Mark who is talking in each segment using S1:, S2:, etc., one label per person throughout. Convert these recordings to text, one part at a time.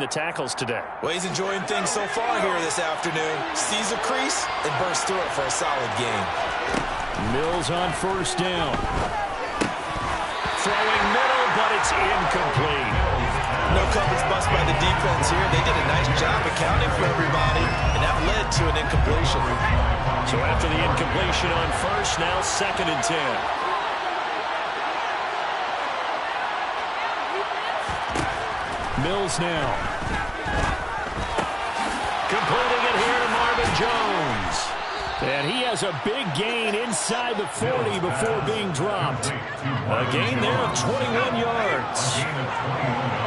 S1: the tackles today.
S2: Well, he's enjoying things so far here this afternoon. Sees a crease and bursts through it for a solid game.
S1: Mills on first down. Throwing middle, but it's incomplete.
S2: No coverage bust by the defense here. They did a nice job accounting for everybody, and that led to an incompletion.
S1: So after the incompletion on first, now 2nd and 10. Mills now. Completing it here to Marvin Jones. And he has a big gain inside the 40 before being dropped. A gain there of 21 yards.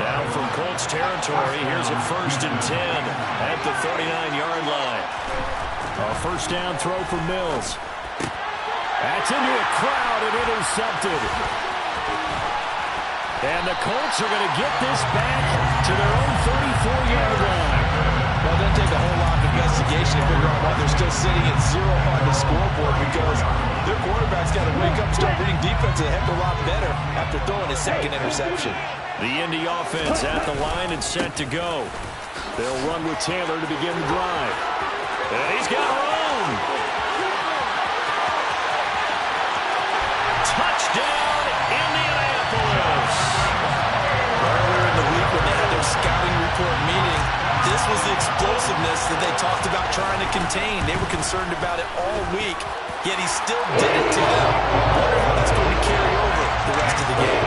S1: Now from Colts territory, here's a 1st and 10 at the 39-yard line. A first down throw for Mills. That's into a crowd and intercepted. And the Colts are going to get this back to their own 34-yard line.
S2: Well, it doesn't take a whole lot of investigation to figure out why they're still sitting at 0 on the scoreboard, because their quarterback's got to wake up and start reading defense a heck of a lot better after throwing his 2nd interception.
S1: The Indy offense at the line and set to go. They'll run with Taylor to begin the drive. And he's got room. Touchdown, Indianapolis.
S2: Earlier in the week when they had their scouting report meeting, this was the explosiveness that they talked about trying to contain. They were concerned about it all week, yet he still did it to them. Wonder how that's going to carry over the rest of the game.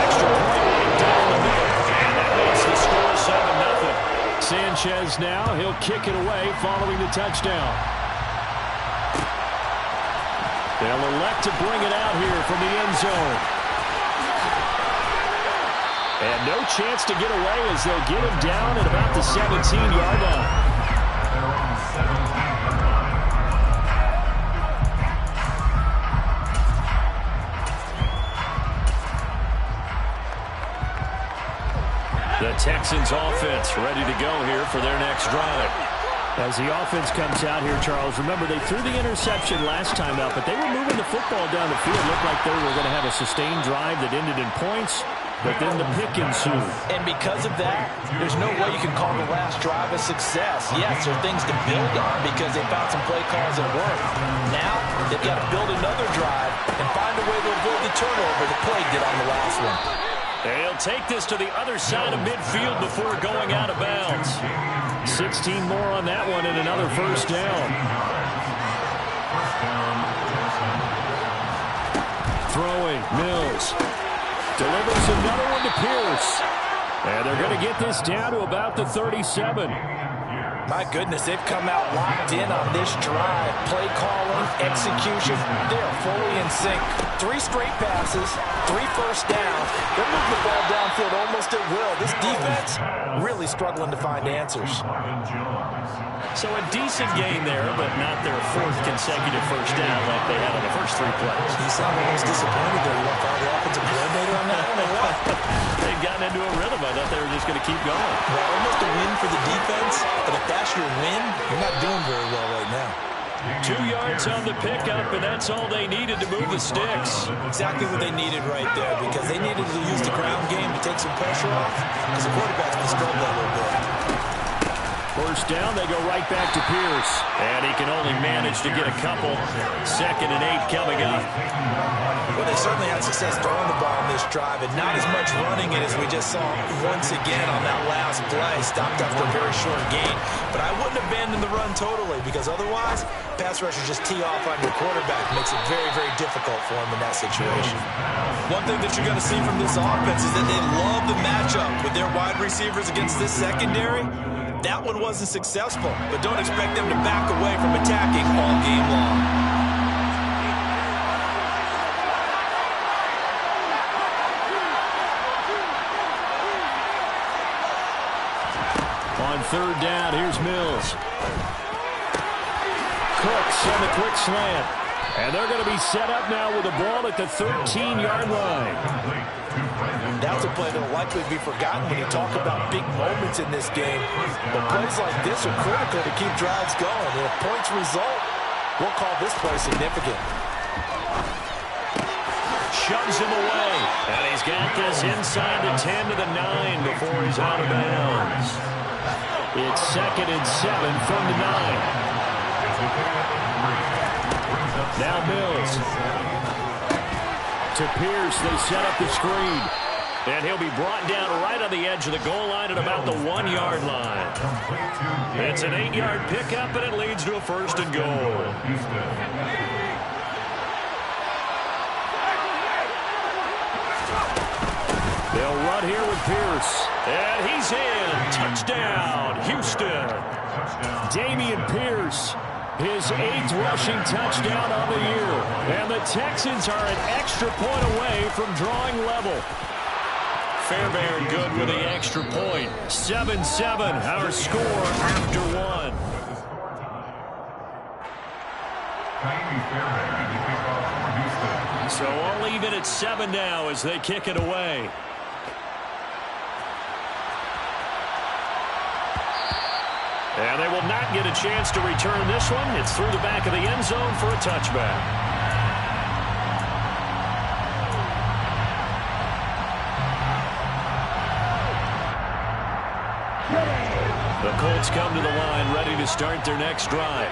S1: Extra point right down the middle, and that makes the score 7-0. Sanchez now, he'll kick it away following the touchdown. They'll elect to bring it out here from the end zone. And no chance to get away as they'll get him down at about the 17-yard line. The Texans offense ready to go here for their next drive. As the offense comes out here, Charles, remember they threw the interception last time out, but they were moving the football down the field. Looked like they were going to have a sustained drive that ended in points. But then the pick ensued.
S2: And because of that, there's no way you can call the last drive a success. Yes, there are things to build on because they found some play calls that work. Now, they've got to build another drive and find a way to avoid the turnover that plagued it on the last one.
S1: They'll take this to the other side of midfield before going out of bounds. 16 more on that one and another first down. Throwing, Mills. Delivers another one to Pierce. And they're going to get this down to about the 37.
S2: My goodness, they've come out locked in on this drive. Play calling, execution, they're fully in sync. 3 straight passes, 3 first downs. They're moving the ball downfield almost at will. This defense really struggling to find answers.
S1: So a decent game there, but not their 4th consecutive first down like they had on the first 3 plays.
S2: You sound almost disappointed there. You want to follow the offensive coordinator on that one or what?
S1: They've gotten into a rhythm. I thought they were just going to keep going.
S2: Well, almost a win for the defense, but if that's your win, you're not doing very well right now.
S1: 2 yards on the pickup, and that's all they needed to move the sticks.
S2: Exactly what they needed right there, because they needed to use the ground game to take some pressure off, because the quarterback's been struggling a little bit.
S1: First down, they go right back to Pierce. And he can only manage to get a couple. 2nd and 8 coming up.
S2: Well, they certainly had success throwing the ball on this drive, and not as much running it as we just saw once again on that last play. Stopped after a very short gain. But I wouldn't abandon the run totally, because otherwise, pass rushers just tee off on your quarterback. Makes it very, very difficult for him in that situation. One thing that you're going to see from this offense is that they love the matchup with their wide receivers against this secondary. That one wasn't successful, but don't expect them to back away from attacking all game long.
S1: On 3rd down, here's Mills. Cooks on the quick slant. And they're going to be set up now with the ball at the 13-yard line.
S2: That's a play that will likely be forgotten when you talk about big moments in this game. But plays like this are critical to keep drives going. And if points result, we'll call this play significant.
S1: shoves him away. And he's got this inside the 10 to the 9 before he's out of bounds. It's 2nd and 7 from the 9. Now Mills. To Pierce, they set up the screen. And he'll be brought down right on the edge of the goal line at about the 1-yard line. It's an 8-yard pickup, and it leads to a 1st and goal. They'll run here with Pierce. And he's in. Touchdown, Houston. Dameon Pierce, his 8th rushing touchdown on the year. And the Texans are an extra point away from drawing level. Fairbairn good with the extra point. 7-7, our score after 1. So all even at 7 now as they kick it away. And they will not get a chance to return this one. It's through the back of the end zone for a touchback. The Colts come to the line ready to start their next drive.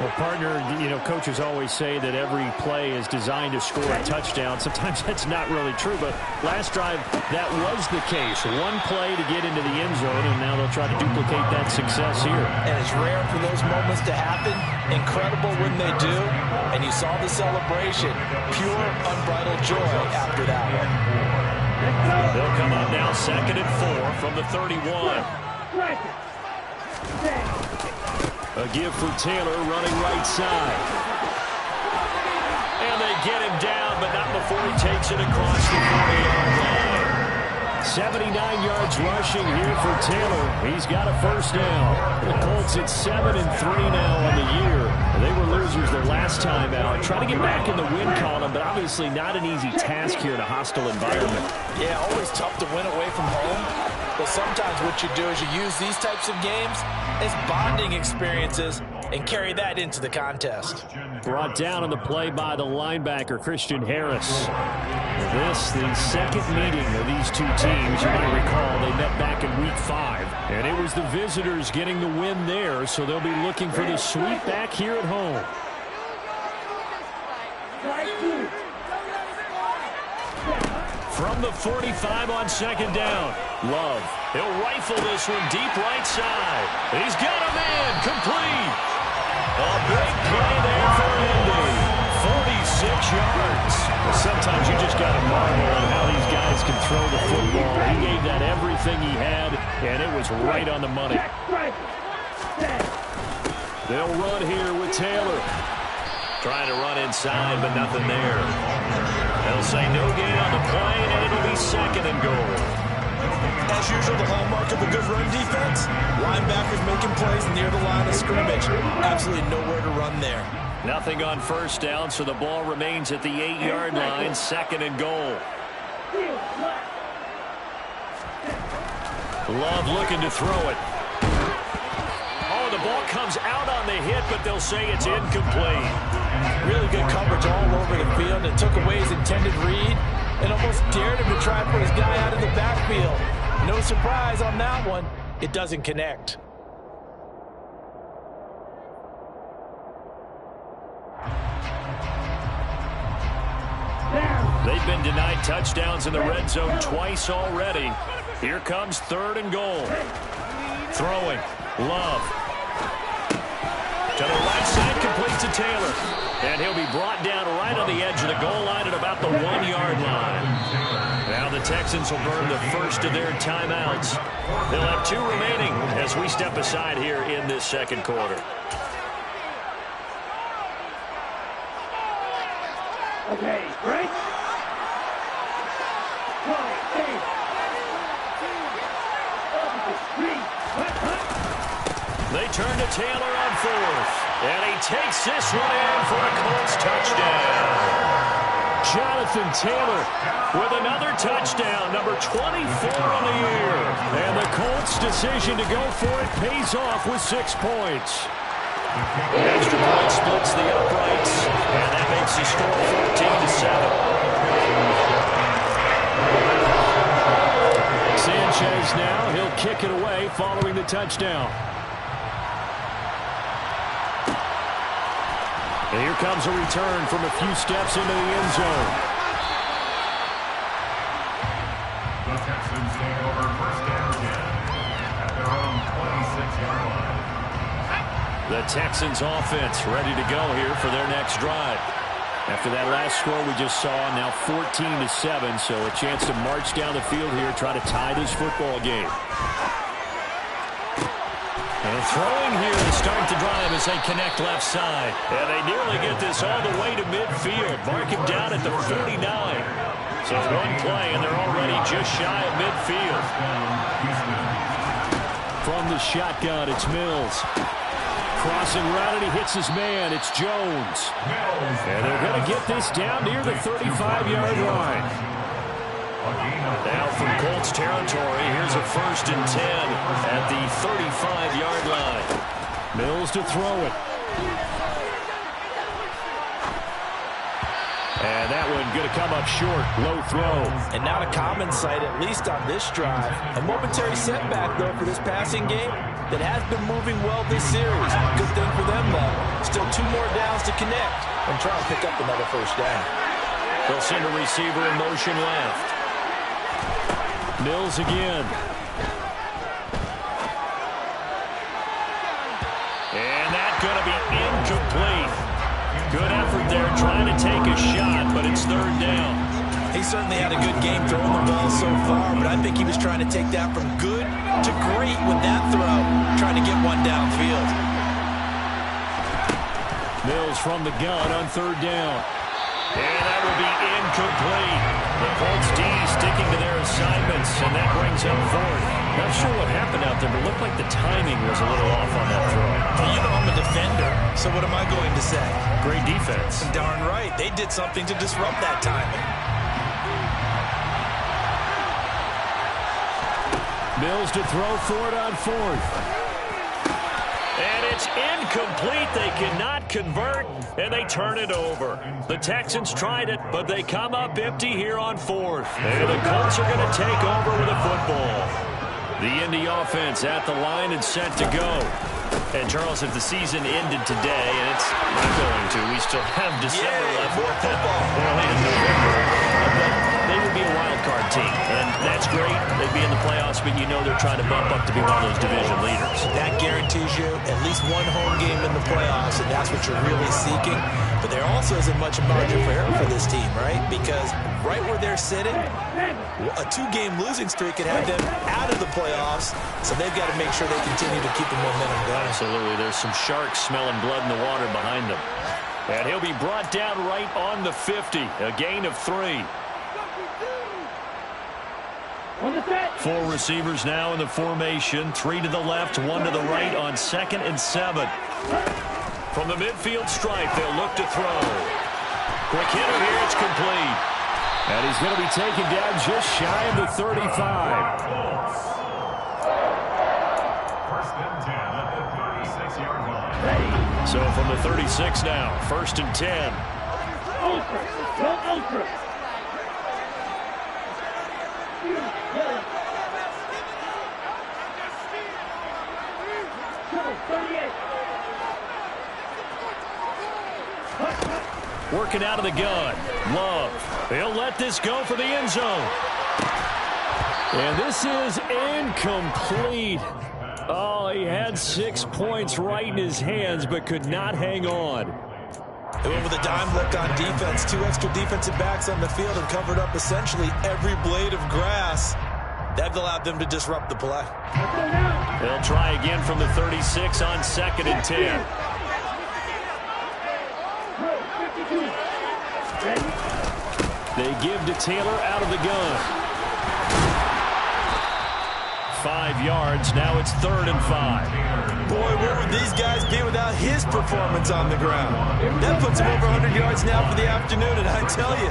S3: Well, partner, coaches always say that every play is designed to score a touchdown. Sometimes that's not really true, but last drive, that was the case. One play to get into the end zone, and now they'll try to duplicate that success here.
S2: And it's rare for those moments to happen. Incredible when they do. And you saw the celebration. Pure, unbridled joy after that one.
S1: They'll come up now 2nd and 4 from the 31. A give for Taylor running right side. And they get him down, but not before he takes it across the 40-yard line. 79 yards rushing here for Taylor. He's got a 1st down. The Colts at 7-3 now on the year. They were losers the last time out. Trying to get back in the win column, but obviously not an easy task here in a hostile environment.
S2: Yeah, always tough to win away from home. But sometimes what you do is you use these types of games as bonding experiences and carry that into the contest.
S3: Brought down on the play by the linebacker, Christian Harris. This, the second meeting of these two teams. You might recall they met back in Week 5. And it was the visitors getting the win there, so they'll be looking for the sweep back here at home.
S1: From the 45 on 2nd down. Love. He'll rifle this one deep right side. He's got a man complete. A big play there for Indy. 46 yards. Well, sometimes you just got to marvel at how these guys can throw the football. He gave that everything he had, and it was right on the money. They'll run here with Taylor. Trying to run inside, but nothing there. They'll say no gain on the play, and it'll be 2nd and goal.
S2: As usual, the hallmark of a good run defense, linebackers making plays near the line of scrimmage. Absolutely nowhere to run there.
S1: Nothing on 1st down, so the ball remains at the 8-yard line, 2nd and goal. Love looking to throw it. Oh, the ball comes out on the hit, but they'll say it's incomplete.
S2: Really good coverage all over the field and took away his intended read and almost dared him to try to put his guy out of the backfield. No surprise on that one. It doesn't connect.
S1: They've been denied touchdowns in the red zone twice already. Here comes 3rd and goal. Throwing. Love. To the right side, complete to Taylor. And he'll be brought down right on the edge of the goal line at about the 1-yard line. Now the Texans will burn the first of their timeouts. They'll have 2 remaining as we step aside here in this 2nd quarter.
S4: Okay, break.
S1: They turn to Taylor on 4th. And he takes this one in for a Colts touchdown. Jonathan Taylor with another touchdown, number 24 on the year. And the Colts' decision to go for it pays off with 6 points. Extra point splits the uprights, and that makes the score 14-7.
S3: Sanchez now. He'll kick it away following the touchdown. And here comes a return from a few steps into the end zone.
S5: The Texans take over first down at their own 26-yard line.
S3: The Texans offense ready to go here for their next drive. After that last score we just saw, now 14-7, so a chance to march down the field here, try to tie this football game. And throwing here to start the drive as they connect left side. And they nearly get this all the way to midfield. Mark him down at the 49. So one play, and they're already just shy of midfield. From the shotgun, it's Mills. Crossing route, and he hits his man. It's Jones. And they're going to get this down near the 35-yard line. Now from Colts territory, here's a 1st and 10 at the 35-yard line. Mills to throw it. And that one going to come up short. Low throw.
S2: And not a common sight, at least on this drive. A momentary setback, though, for this passing game that has been moving well this series. Good thing for them, though. Still 2 more downs to connect and try and pick up another first down.
S3: They'll send a receiver in motion left. Mills again. And that's going to be incomplete. Good effort there trying to take a shot, but it's 3rd down.
S2: He certainly had a good game throwing the ball so far, but I think he was trying to take that from good to great with that throw, trying to get one downfield.
S3: Mills from the gun on 3rd down. And that will be incomplete. The Colts D sticking to their assignments, and that brings up 4th. Not sure what happened out there, but it looked like the timing was a little off on that throw.
S2: Well, you know I'm a defender, so what am I going to say?
S3: Great defense.
S2: Darn right. They did something to disrupt that timing.
S3: Mills to throw for it on 4th. And it's incomplete. They cannot convert, and they turn it over. The Texans tried it, but they come up empty here on 4th. And the Colts are going to take over with a football. The Indy offense at the line and set to go. And, Charles, if the season ended today, and it's not going to, we still have December left.
S2: More football.
S3: Well, in November, but they would be a wild card team, and that's great. They'd be in the playoffs, but you know they're trying to bump up to be one of those division leaders.
S2: That guarantees you at least one home game in the playoffs, and that's what you're really seeking. But there also isn't much margin for error for this team, right? Because right where they're sitting, a 2-game losing streak could have them out of the playoffs, so they've got to make sure they continue to keep the momentum going.
S3: Absolutely. There's some sharks smelling blood in the water behind them. And he'll be brought down right on the 50, a gain of 3. 4 receivers now in the formation, 3 to the left, 1 to the right on 2nd and 7. From the midfield stripe, they'll look to throw. Quick hitter here, it's complete. And he's going to be taken down just shy of the 35.
S5: 1st and 10 at the 36-yard line.
S3: So from the 36 now, 1st and 10.
S4: Ultra.
S3: Working out of the gun. Love. He'll let this go for the end zone. And this is incomplete. Oh, he had 6 points right in his hands, but could not hang on.
S2: They went with a dime look on defense. 2 extra defensive backs on the field and covered up essentially every blade of grass. That allowed them to disrupt the play.
S3: They'll try again from the 36 on 2nd and 10. They give to Taylor out of the gun. 5 yards. Now it's 3rd and 5.
S2: Boy, where would these guys be without his performance on the ground? That puts him over 100 yards now for the afternoon, and I tell you,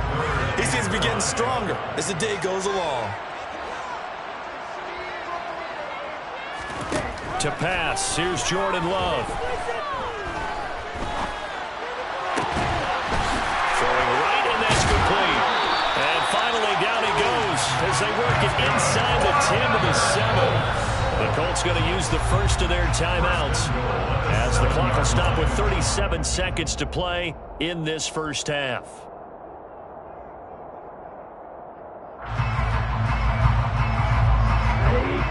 S2: he seems to be getting stronger as the day goes along.
S3: To pass, here's Jordan Love. Throwing right, and that's complete. And finally, down he goes as they work it inside the 10 to the 7. The Colts going to use the first of their timeouts as the clock will stop with 37 seconds to play in this first half.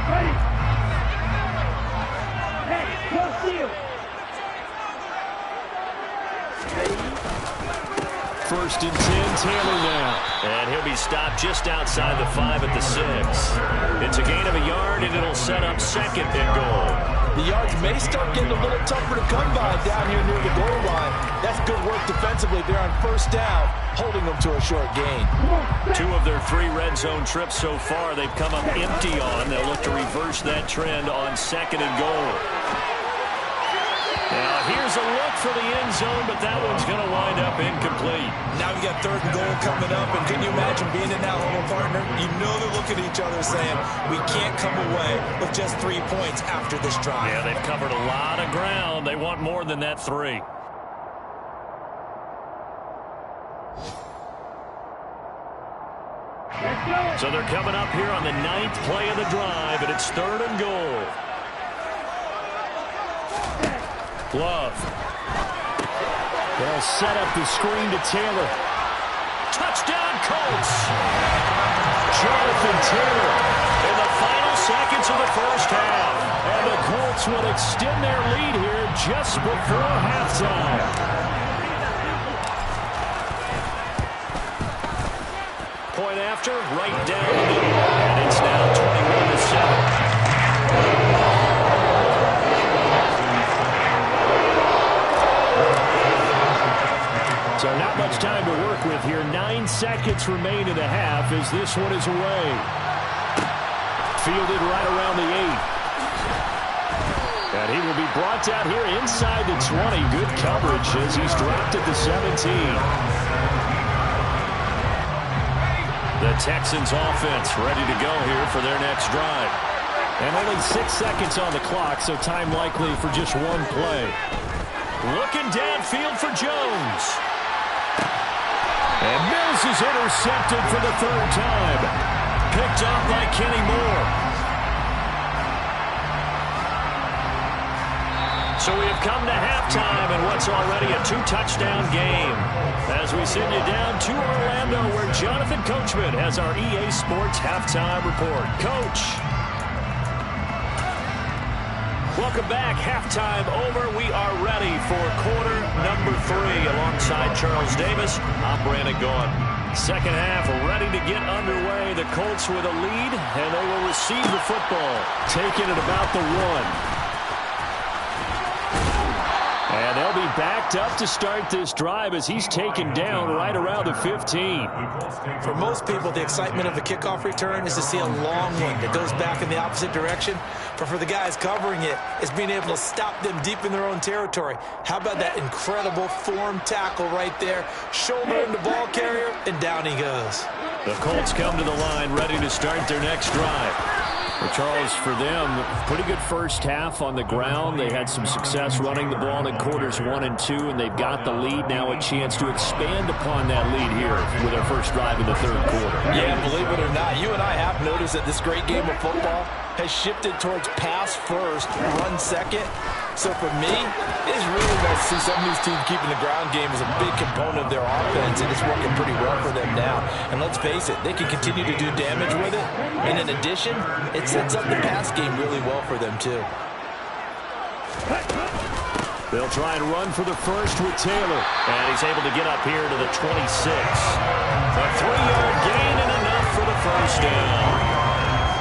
S4: Ready. Hey, go steal.
S3: First and 10, Taylor now. And he'll be stopped just outside the 5 at the 6. It's a gain of a yard, and it'll set up second and goal.
S2: The yards may start getting a little tougher to come by down here near the goal line. That's good work defensively. They're on first down, holding them to a short gain.
S3: 2 of their 3 red zone trips so far they've come up empty on. They'll look to reverse that trend on second and goal. Now, here's a look for the end zone, but that one's going to wind up incomplete.
S2: Now we got third and goal coming up, and can you imagine being in that home partner? You know they're looking at each other saying, we can't come away with just 3 points after this drive.
S3: Yeah, they've covered a lot of ground. They want more than that 3. So they're coming up here on the 9th play of the drive, and it's third and goal. Love. They'll set up the screen to Taylor. Touchdown, Colts! Jonathan Taylor in the final seconds of the first half. And the Colts will extend their lead here just before halftime. Point after, right down the middle. And it's now 21-7. So not much time to work with here. 9 seconds remain in the half as this one is away. Fielded right around the 8. And he will be brought down here inside the 20. Good coverage as he's dropped at the 17. The Texans offense ready to go here for their next drive. And only 6 seconds on the clock, so time likely for just one play. Looking downfield for Jones. And Mills is intercepted for the 3rd time. Picked off by Kenny Moore. So we have come to halftime in what's already a 2-touchdown game. As we send you down to Orlando, where Jonathan Coachman has our EA Sports halftime report. Coach. Welcome back. Halftime over. We are ready for quarter number 3 alongside Charles Davis. I'm Brandon Gaudin. Second half ready to get underway. The Colts with a lead, and they will receive the football. Taking it about the 1. And they'll be backed up to start this drive as he's taken down right around the 15.
S2: For most people, the excitement of the kickoff return is to see a long one that goes back in the opposite direction. But for the guys covering it, it's being able to stop them deep in their own territory. How about that incredible form tackle right there? Shoulder in the ball carrier, and down he goes.
S3: The Colts come to the line ready to start their next drive. Well, Charles, for them, pretty good first half on the ground. They had some success running the ball in quarters 1 and 2, and they've got the lead now, a chance to expand upon that lead here with their first drive in the 3rd quarter.
S2: Yeah, believe it or not, you and I have noticed that this great game of football has shifted towards pass first, run second. So for me, it's really nice to see some of these teams keeping the ground game as a big component of their offense, and it's working pretty well for them now. And let's face it, they can continue to do damage with it. And in addition, it sets up the pass game really well for them too.
S3: They'll try and run for the first with Taylor. And he's able to get up here to the 26. A 3-yard gain and enough for the first down.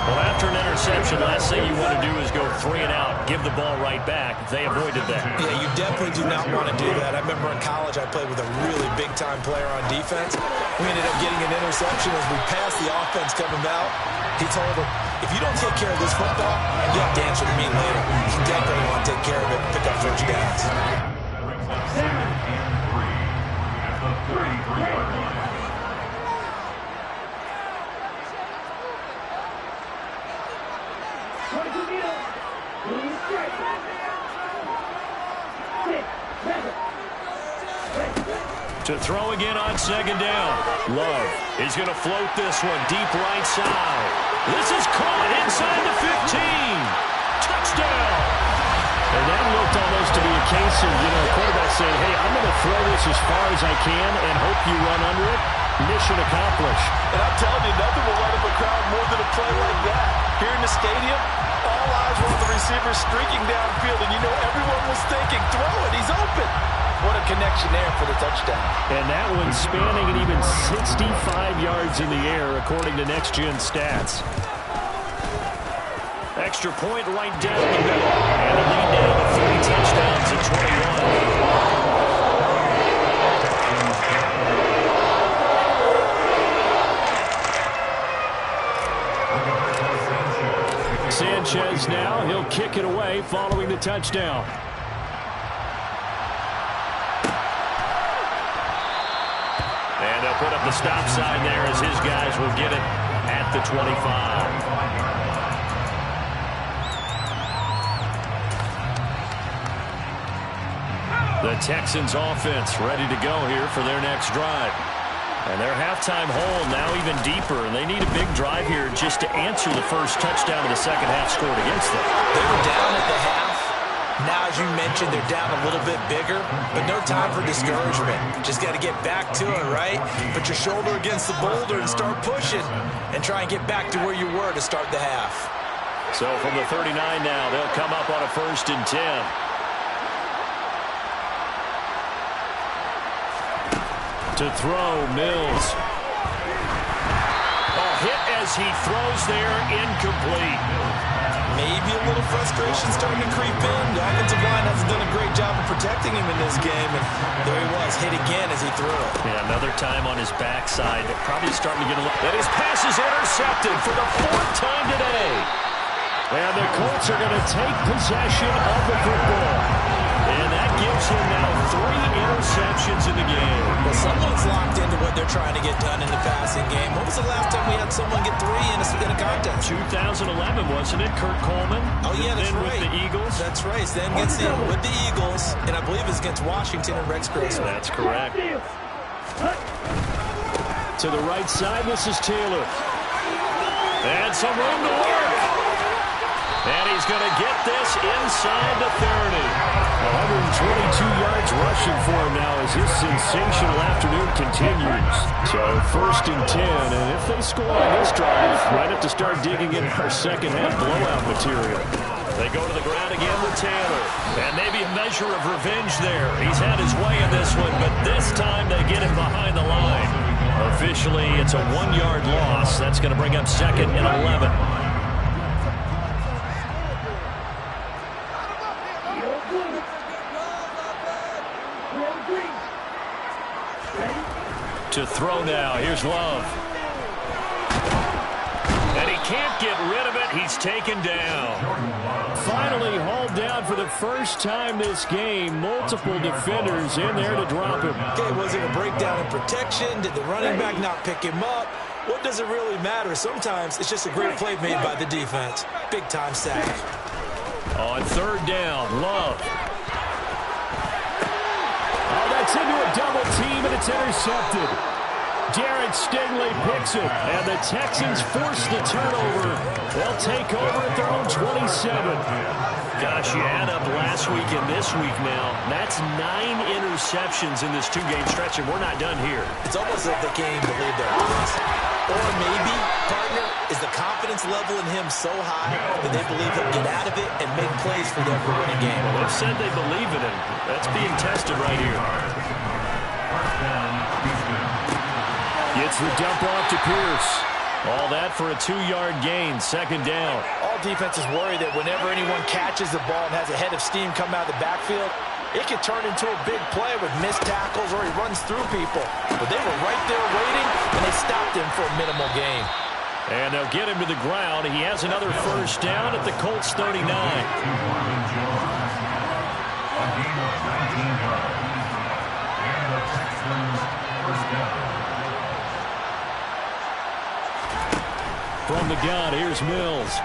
S3: Well, after an interception, last thing you want to do is go 3 and out, give the ball right back. They avoided that.
S2: Yeah, you definitely do not want to do that. I remember in college I played with a really big-time player on defense. We ended up getting an interception as we passed the offense coming out. He told him, if you don't take care of this football, you have to answer to me later. You definitely want to take care of it and pick up first downs.
S5: 7 and 3 at the 33-yard line.
S3: To throw again on second down. Love is going to float this one deep right side.
S1: This is caught inside the 15. Touchdown. And that looked almost to be a case of, a quarterback saying, hey, I'm going to throw this as far as I can and hope you run under it. Mission accomplished.
S2: And I'm telling you, nothing will light up a crowd more than a play like that. Here in the stadium, all eyes were on the receiver streaking downfield, and everyone was thinking, throw it, he's open. What a connection there for the touchdown.
S1: And that one spanning an even 65 yards in the air, according to Next Gen Stats. Extra point right down the middle. And a lead down to 3 touchdowns at 21. Sanchez now, he'll kick it away following the touchdown. And they'll put up the stop sign there as his guys will get it at the 25. The Texans offense ready to go here for their next drive. And their halftime hole now even deeper, and they need a big drive here just to answer the first touchdown of the second half scored against them.
S2: They were down at the half. Now, as you mentioned, they're down a little bit bigger, but no time for discouragement. Just got to get back to it, right? Put your shoulder against the boulder and start pushing, and try and get back to where you were to start the half.
S1: So from the 39 now, they'll come up on a 1st and 10. To throw, Mills. Hit as he throws there, incomplete.
S2: Maybe a little frustration starting to creep in. The offensive line hasn't done a great job of protecting him in this game, and there he was, hit again as he threw it.
S1: Yeah, another time on his backside, probably starting to get a little... And his pass is intercepted for the 4th time today. And the Colts are going to take possession of the football. And that gives him now 3 interceptions in the game.
S2: Well, someone's locked into what they're trying to get done in the passing game. When was the last time we had someone get 3 in a contest?
S1: 2011, wasn't it? Kurt Coleman.
S2: Oh, yeah, that's
S1: then
S2: right.
S1: With the Eagles.
S2: That's right. Then gets in with the Eagles, and I believe it's against Washington and Rex Grossman.
S1: That's correct. To the right side, this is Taylor. And some room to work. And he's going to get this inside the 30. 122 yards rushing for him now as his sensational afternoon continues. So 1st and 10, and if they score on this drive, might have to start digging in our second half blowout material. They go to the ground again with Taylor. And maybe a measure of revenge there. He's had his way in this one, but this time they get him behind the line. Officially, it's a 1-yard loss. That's going to bring up 2nd and 11. To throw now. Here's Love. And he can't get rid of it. He's taken down. Finally hauled down for the first time this game. Multiple defenders in there to drop him.
S2: Okay, was it a breakdown in protection? Did the running back not pick him up? What does it really matter? Sometimes it's just a great play made by the defense. Big-time sack.
S1: On 3rd down, Love. Oh, that's into a double team, and it's intercepted. Jarrett Stingley picks it, and the Texans force the turnover. They'll take over at their own 27. Gosh, you add up last week and this week now. That's 9 interceptions in this 2-game stretch, and we're not done here.
S2: It's almost like they can't even believe they're on this. Or maybe, partner, is the confidence level in him so high that they believe he'll get out of it and make plays for them to win a game.
S1: Well, they've said they believe in him. That's being tested right here. Gets the dump off to Pierce. All that for a 2-yard gain, 2nd down.
S2: All defenses worry that whenever anyone catches the ball and has a head of steam come out of the backfield, it can turn into a big play with missed tackles or he runs through people. But they were right there waiting, and they stopped him for a minimal gain.
S1: And they'll get him to the ground. He has another 1st down at the Colts 39. From the gun, here's Mills.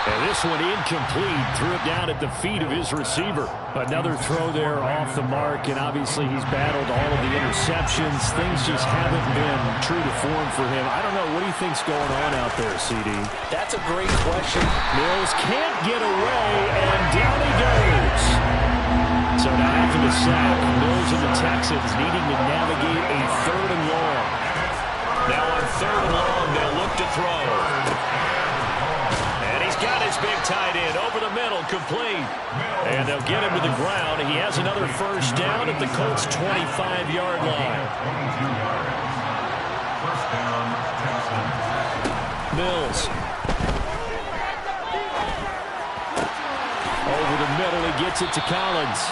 S3: And this one incomplete. Threw it down at the feet of his receiver. Another throw there off the mark, and obviously he's battled all of the interceptions. Things just haven't been true to form for him. I don't know. What do you think's going on out there, CD?
S2: That's a great question.
S3: Mills can't get away, and down he goes. So now after the sack, Mills and the Texans needing to navigate a 3rd and long.
S1: Now on 3rd and long, they'll look to throw. Got his big tight end over the middle, complete. And they'll get him to the ground. He has another first down at the Colts' 25-yard line.
S5: First down, Texans.
S3: Mills. Over the middle, he gets it to Collins.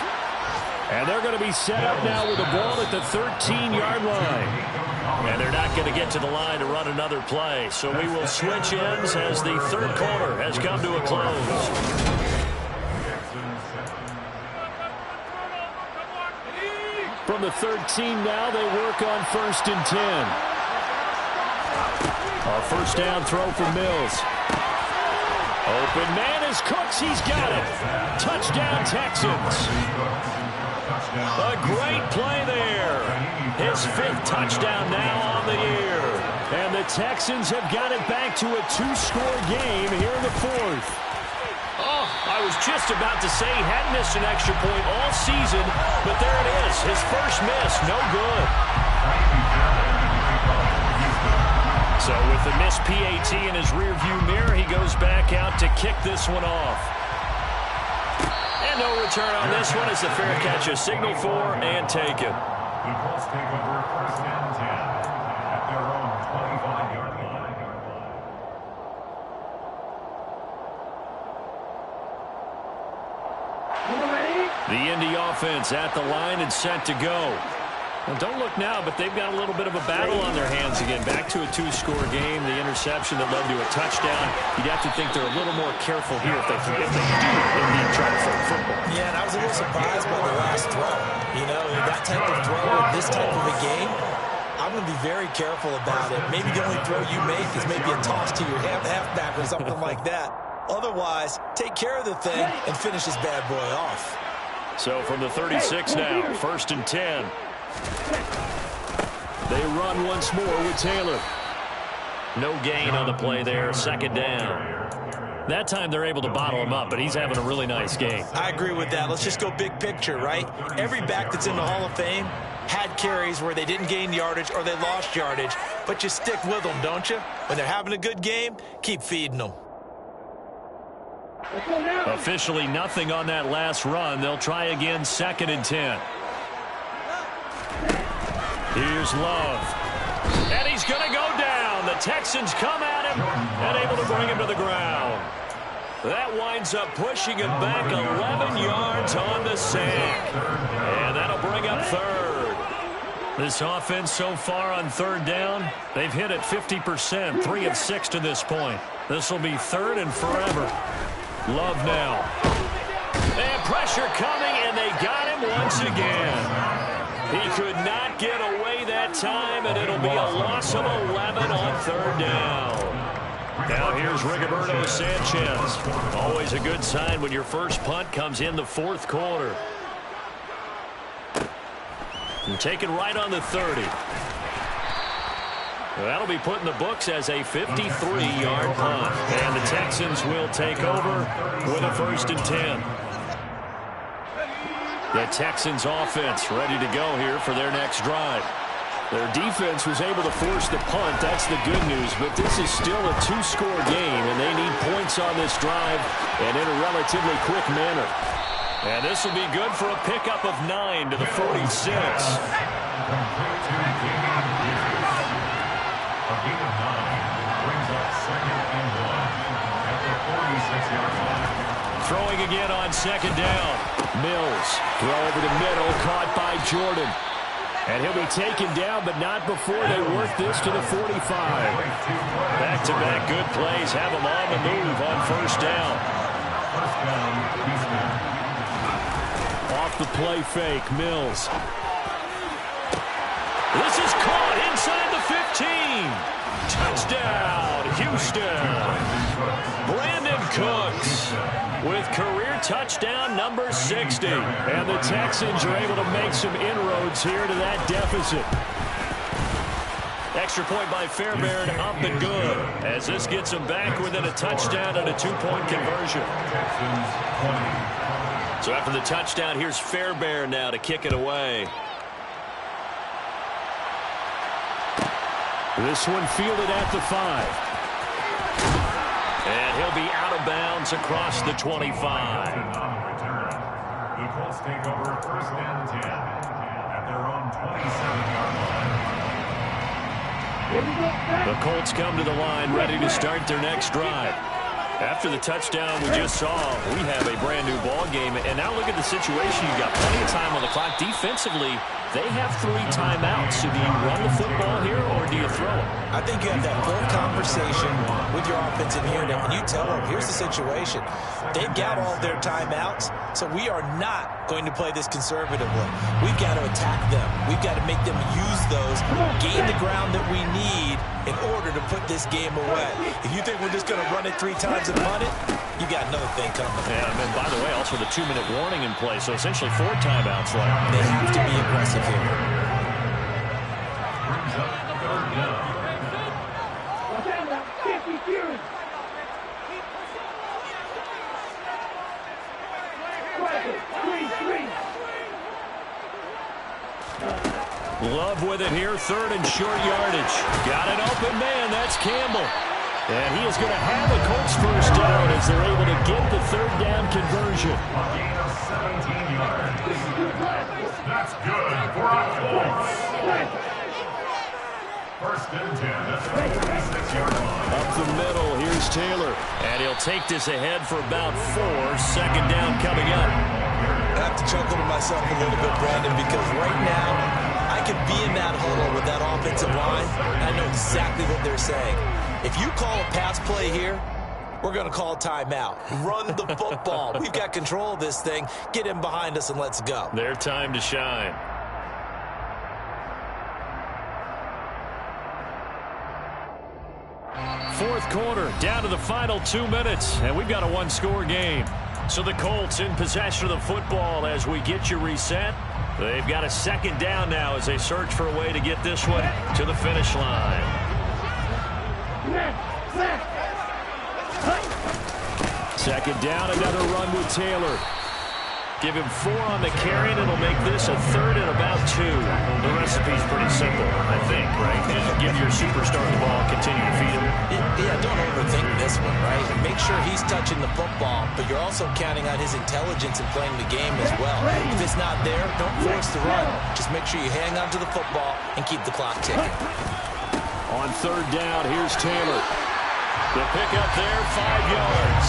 S3: And they're going to be set up now with the ball at the 13-yard line.
S1: And they're not going to get to the line to run another play. So we will switch ends as the 3rd quarter has come to a close.
S3: From the 13 now, they work on 1st and 10. A first down throw for Mills. Open man is Cooks. He's got it. Touchdown, Texans.
S1: A great play there. His 5th touchdown now on the year.
S3: And the Texans have got it back to a 2-score game here in the 4th.
S1: Oh, I was just about to say he hadn't missed an extra point all season, but there it is. His first miss, no good. So with the missed PAT in his rearview mirror, he goes back out to kick this one off. And no return on this one as the fair catch is signaled for and taken.
S5: The Colts take over 1st and 10 at their own 25-yard line.
S1: The Indy offense at the line and set to go. Well, don't look now, but they've got a little bit of a battle on their hands again. Back to a 2-score game. The interception that led to a touchdown. You'd have to think they're a little more careful here if they do indeed try to throw football.
S2: Yeah, and I was a little surprised by the last throw. You know, that type of throw in this type of a game, I'm going to be very careful about it. Maybe the only throw you make is maybe a toss to your halfback or something like that. Otherwise, take care of the thing and finish this bad boy off.
S1: So from the 36 now, 1st and 10.
S3: They run once more with Taylor.
S1: No gain on the play there, 2nd down. That time they're able to bottle him up, but he's having a really nice game.
S2: I agree with that. Let's just go big picture, right? Every back that's in the Hall of Fame had carries where they didn't gain yardage or they lost yardage, but you stick with them, don't you? When they're having a good game, keep feeding them.
S1: Officially nothing on that last run. They'll try again, 2nd and 10. Here's Love. And he's going to go down. The Texans come at him and able to bring him to the ground. That winds up pushing him back 11 yards on the sack. And that'll bring up 3rd. This offense so far on 3rd down, they've hit it 50%, 3 of 6 to this point. This will be 3rd and forever. Love now. And pressure coming, and they got him once again. He could not get away that time, and it'll be a loss of 11 on 3rd down. Now here's Rigoberto Sanchez. Always a good sign when your first punt comes in the 4th quarter. And taken right on the 30. That'll be put in the books as a 53-yard punt. And the Texans will take over with a 1st and 10. The Texans offense ready to go here for their next drive.
S3: Their defense was able to force the punt. That's the good news. But this is still a 2-score game, and they need points on this drive and in a relatively quick manner.
S1: And this will be good for a pickup of 9 to the 46.
S5: A gain of 9 brings up 2nd and 1 at the 46-yard line.
S3: Throwing again on 2nd down. Mills, throw over the middle, caught by Jordan. And he'll be taken down, but not before they work this to the 45.
S1: Back-to-back good plays have him on the move on 1st down.
S3: Off the play fake, Mills.
S1: This is caught inside the 15. Touchdown, Houston. Brandon
S3: Cooks with career touchdown number 60. And the Texans are able to make some inroads here to that deficit. Extra point by Fairbairn, up and good, as this gets them back within a touchdown and a 2-point conversion. So after the touchdown, here's Fairbairn now to kick it away. This one fielded at the 5. And he'll be out of bounds across the 25.
S5: The Colts take over 1st and 10 at their own 27-yard line.
S3: The Colts come to the line ready to start their next drive. After the touchdown we just saw, we have a brand new ball game. And now look at the situation. You've got plenty of time on the clock. Defensively, they have 3 timeouts. So do you run the football here or do you throw it?
S2: I think you have that full conversation with your offensive unit, and you tell them, here's the situation. They've got all their timeouts, so we are not going to play this conservatively. We've got to attack them. We've got to make them use those, gain the ground that we need in order to put this game away. If you think we're just going to run it 3 times and punt it, you got another thing coming.
S3: Yeah, and by the way, also the 2-minute warning in play, so essentially 4 timeouts left.
S2: They have to be aggressive here.
S5: Brings up 3rd down.
S3: Love with it here, 3rd and short yardage. Got an open man, that's Campbell. And he is going to have a Colts first down as they're able to get the 3rd down conversion.
S5: A gain of 17 yards. That's good for the Colts. 1st and 10 at the 26-yard line.
S3: Up the middle, here's Taylor. And he'll take this ahead for about 4. 2nd down coming up.
S2: I have to chuckle to myself a little bit, Brandon, because right now I could be in that huddle with that offensive line, and I know exactly what they're saying. If you call a pass play here, we're going to call a timeout. Run the football. We've got control of this thing. Get in behind us and let's go.
S3: Their time to shine. Fourth quarter, down to the final 2 minutes, and we've got a 1-score game. So the Colts in possession of the football as we get you reset. They've got a 2nd down now as they search for a way to get this one to the finish line. 2nd down, another run with Taylor. Give him 4 on the carry, and it'll make this a 3rd and about 2. The recipe's pretty simple, I think, right? Just give your superstar the ball, continue to feed him.
S2: Yeah, don't overthink this one, right? Make sure he's touching the football, but you're also counting on his intelligence in playing the game as well. If it's not there, don't force the run. Just make sure you hang on to the football and keep the clock ticking.
S3: On 3rd down, here's Taylor. The pickup there, 5 yards.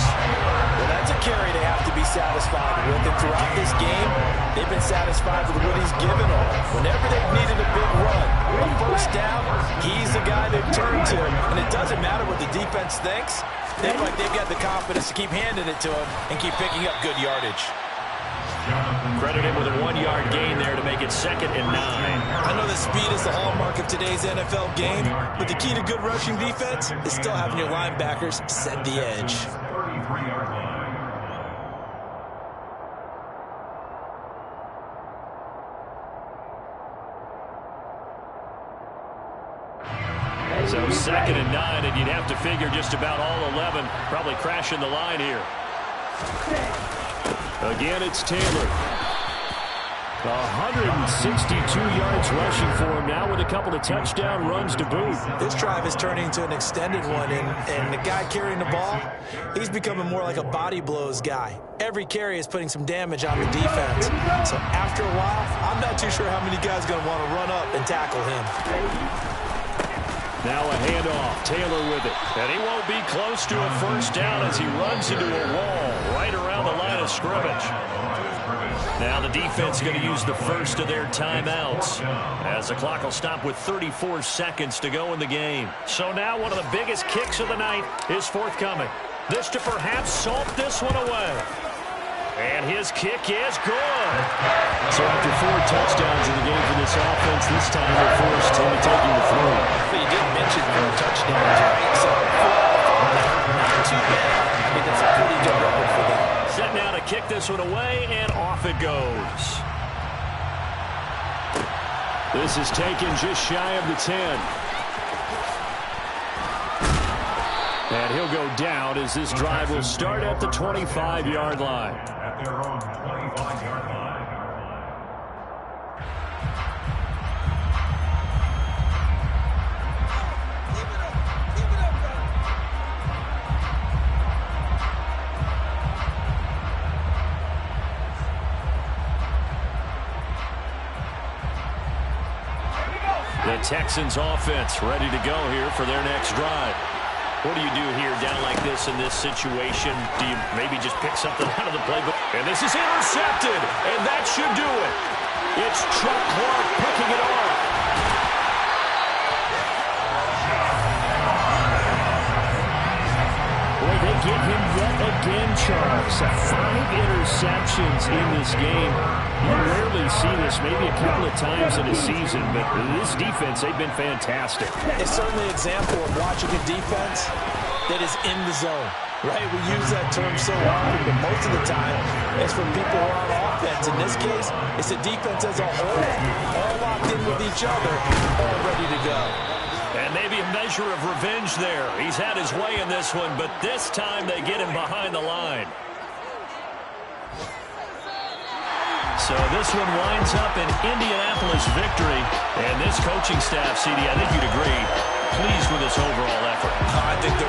S2: Well, that's a carry they have to be satisfied with. And throughout this game, they've been satisfied with what he's given them. Whenever they've needed a big run, a 1st down, he's the guy they've turned to. And it doesn't matter what the defense thinks. They feel like they've got the confidence to keep handing it to him and keep picking up good yardage.
S3: Credit him with a 1-yard gain there to make it 2nd and 9.
S2: I know that speed is the hallmark of today's NFL game, but the key to good rushing defense is still having your linebackers set the edge.
S5: 33-yard line.
S3: So 2nd and 9, and you'd have to figure just about all 11 probably crashing the line here. Again, it's Taylor. 162 yards rushing for him now with a couple of touchdown runs to boot.
S2: This drive is turning into an extended one, and the guy carrying the ball, he's becoming more like a body blows guy. Every carry is putting some damage on the defense. So after a while, I'm not too sure how many guys are going to want to run up and tackle him.
S3: Now a handoff, Taylor with it. And he won't be close to a 1st down as he runs into a wall right around the line of scrimmage. Now the defense going to use the first of their timeouts as the clock will stop with 34 seconds to go in the game. So now one of the biggest kicks of the night is forthcoming. This to perhaps salt this one away. And his kick is good. So after 4 touchdowns in the game for this offense, this time they're forced to take him to 3.
S2: But you didn't mention 4 touchdowns, right? So 4 out of 5, not too bad. I that's a pretty good record for them.
S1: Set now to kick this one away, and off it goes. This is taken just shy of the 10. And he'll go down as this drive will start at the 25-yard line.
S5: At their own 25-yard line.
S1: The Texans offense ready to go here for their next drive. What do you do here down like this in this situation? Do you maybe just pick something out of the playbook? And this is intercepted, and that should do it. It's Chuck Clark picking it off. Boy, they get him yet again, Charles. 5 interceptions in this game. You rarely see this, maybe a couple of times in a season, but this defense, they've been fantastic.
S2: It's certainly an example of watching a defense that is in the zone, right? We use that term so often, but most of the time it's for people who are on offense. In this case, it's a defense as a whole, all locked in with each other, all ready to go.
S1: And maybe a measure of revenge there. He's had his way in this one, but this time they get him behind the line. So this one winds up an Indianapolis victory. And this coaching staff, CD, I think you'd agree, pleased with this overall effort.
S2: I think they're